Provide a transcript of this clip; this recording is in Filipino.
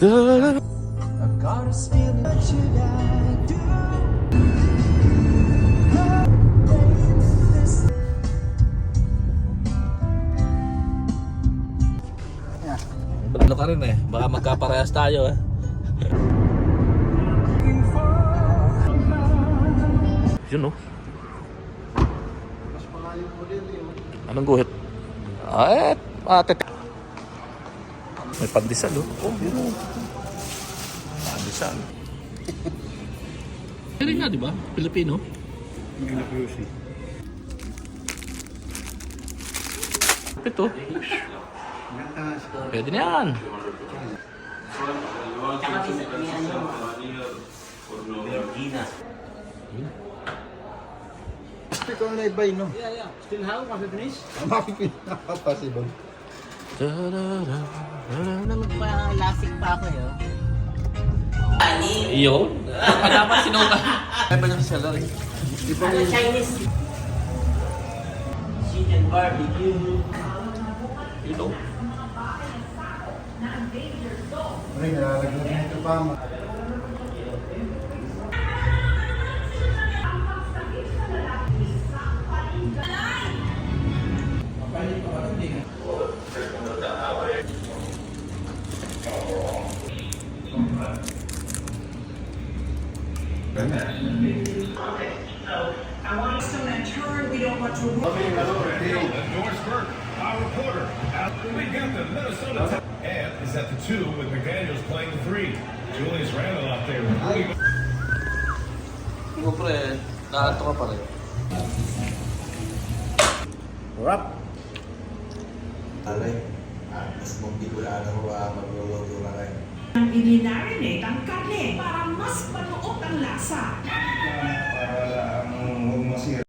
I've got a feeling that should I do? Ano ka rin eh, baka magkaparehas tayo eh. Yun oh. Anong guhit? Ate. May pandesal oh. Oh, yun oh. Pandesal. Kaya nga diba? Pilipino? Ito. Pwede na yan. Ikaw na ibay, no? Yeah. Still how? Kasi finish? Possible. Magpa-lasik pa ako yun. Iyo? Dapat sinuka. Ay ba yung seller? Chinese. Chicken barbecue. Ito. Ay, nalalagyan na ito pa. I want us to turn. We don't want to. Norris Burke, our reporter. We got the Minnesota and is at the 2 with McDaniels playing the 3. Julius Randle out there. Ito pre, nakato ka pa rin. Wrap. Alay, mas mong di ko na magluluto na rin. Ininarinig ang karne para mas manuot ang lasa.